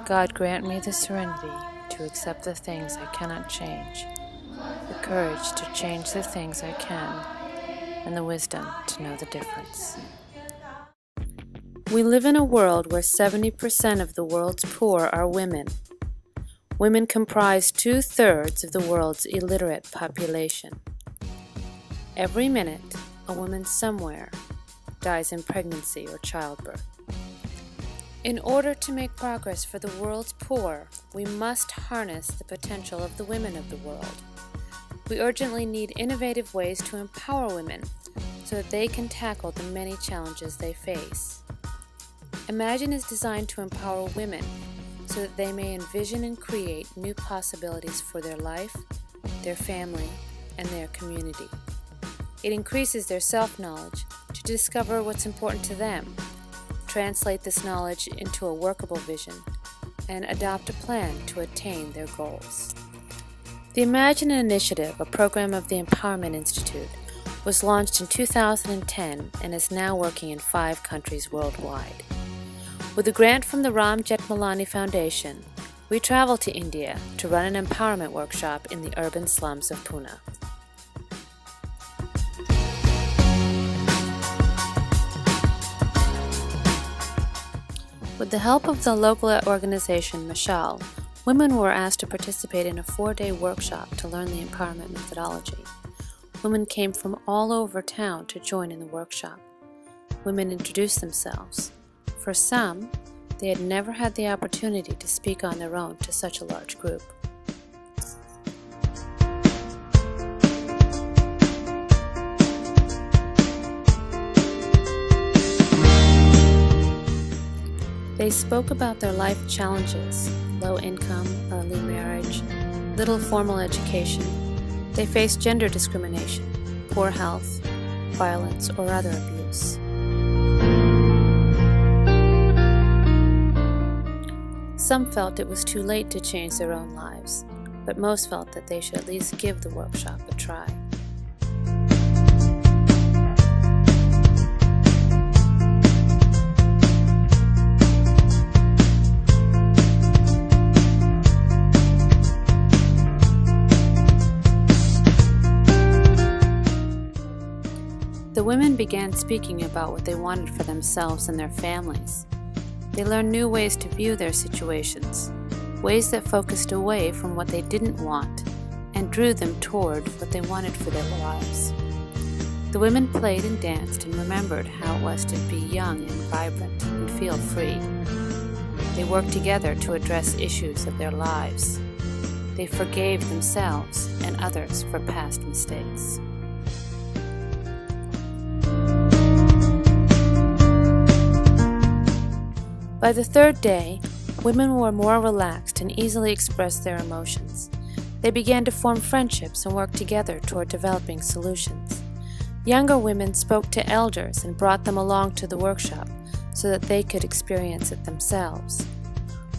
God, grant me the serenity to accept the things I cannot change, the courage to change the things I can, and the wisdom to know the difference. We live in a world where 70% of the world's poor are women. Women comprise 2/3 of the world's illiterate population. Every minute, a woman somewhere dies in pregnancy or childbirth. In order to make progress for the world's poor, we must harness the potential of the women of the world. We urgently need innovative ways to empower women so that they can tackle the many challenges they face. Imagine is designed to empower women so that they may envision and create new possibilities for their life, their family, and their community. It increases their self-knowledge to discover what's important to them, translate this knowledge into a workable vision, and adopt a plan to attain their goals. The Imagine Initiative, a program of the Empowerment Institute, was launched in 2010 and is now working in 5 countries worldwide. With a grant from the Ram Jethmalani Foundation, we traveled to India to run an empowerment workshop in the urban slums of Pune. With the help of the local organization Mashal, women were asked to participate in a 4-day workshop to learn the empowerment methodology. Women came from all over town to join in the workshop. Women introduced themselves. For some, they had never had the opportunity to speak on their own to such a large group. They spoke about their life challenges: low income, early marriage, little formal education. They faced gender discrimination, poor health, violence, or other abuse. Some felt it was too late to change their own lives, but most felt that they should at least give the workshop a try. The women began speaking about what they wanted for themselves and their families. They learned new ways to view their situations, ways that focused away from what they didn't want and drew them toward what they wanted for their lives. The women played and danced and remembered how it was to be young and vibrant and feel free. They worked together to address issues of their lives. They forgave themselves and others for past mistakes. By the 3rd day, women were more relaxed and easily expressed their emotions. They began to form friendships and work together toward developing solutions. Younger women spoke to elders and brought them along to the workshop so that they could experience it themselves.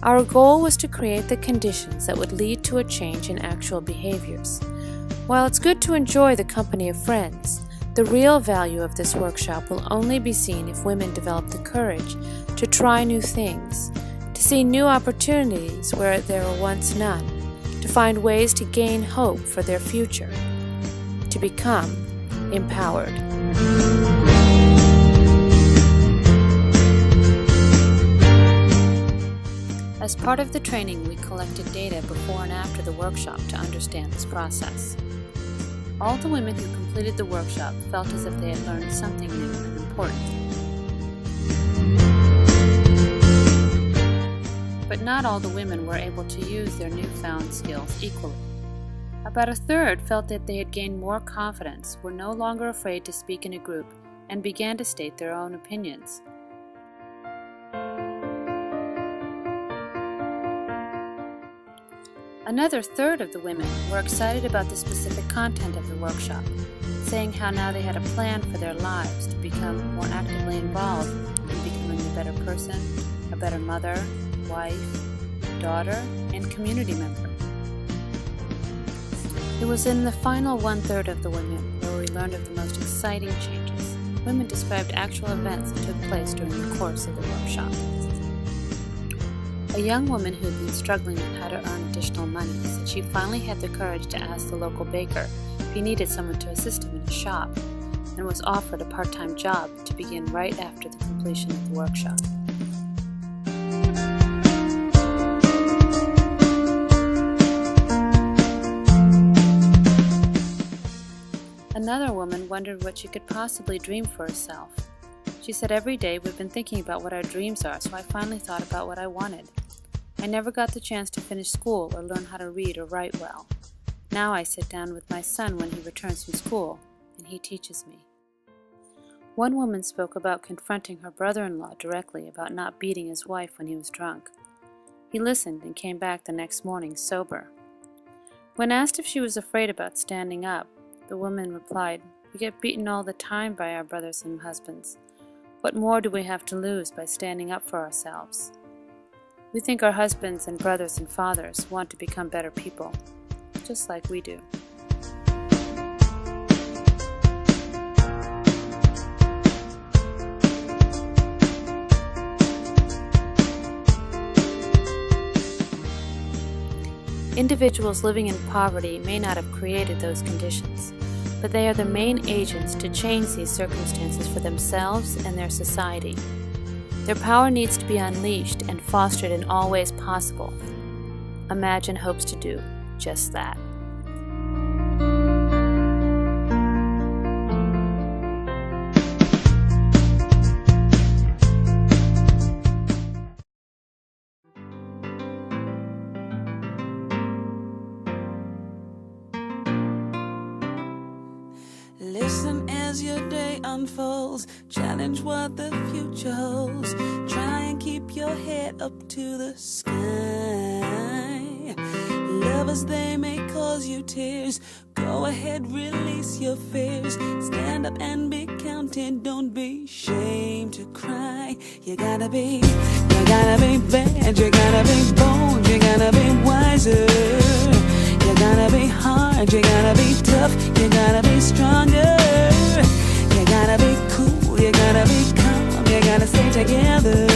Our goal was to create the conditions that would lead to a change in actual behaviors. While it's good to enjoy the company of friends, the real value of this workshop will only be seen if women develop the courage to try new things, to see new opportunities where there were once none, to find ways to gain hope for their future, to become empowered. As part of the training, we collected data before and after the workshop to understand this process. All the women who completed the workshop felt as if they had learned something new and important. But not all the women were able to use their newfound skills equally. About a third felt that they had gained more confidence, were no longer afraid to speak in a group, and began to state their own opinions. Another third of the women were excited about the specific content of the workshop, saying how now they had a plan for their lives to become more actively involved in becoming a better person, a better mother, wife, daughter, and community member. It was in the final 1/3 of the women where we learned of the most exciting changes. Women described actual events that took place during the course of the workshop. A young woman who had been struggling with how to earn additional money said she finally had the courage to ask the local baker if he needed someone to assist him in his shop, and was offered a part-time job to begin right after the completion of the workshop. Another woman wondered what she could possibly dream for herself. She said, "Every day we've been thinking about what our dreams are, so I finally thought about what I wanted. I never got the chance to finish school or learn how to read or write well. Now I sit down with my son when he returns from school, and he teaches me." One woman spoke about confronting her brother-in-law directly about not beating his wife when he was drunk. He listened and came back the next morning sober. When asked if she was afraid about standing up, the woman replied, "We get beaten all the time by our brothers and husbands. What more do we have to lose by standing up for ourselves? We think our husbands and brothers and fathers want to become better people, just like we do." Individuals living in poverty may not have created those conditions, but they are the main agents to change these circumstances for themselves and their society. Their power needs to be unleashed and fostered in all ways possible. Imagine hopes to do just that. Listen as your day unfolds, challenge what the future holds. Try and keep your head up to the sky. Lovers, they may cause you tears. Go ahead, release your fears. Stand up and be counted, don't be ashamed to cry. You gotta be bad, you gotta be bold, you gotta be wiser. You gotta be hard, you gotta be tough, you gotta be stronger. You gotta be cool, you gotta be calm, you gotta stay together.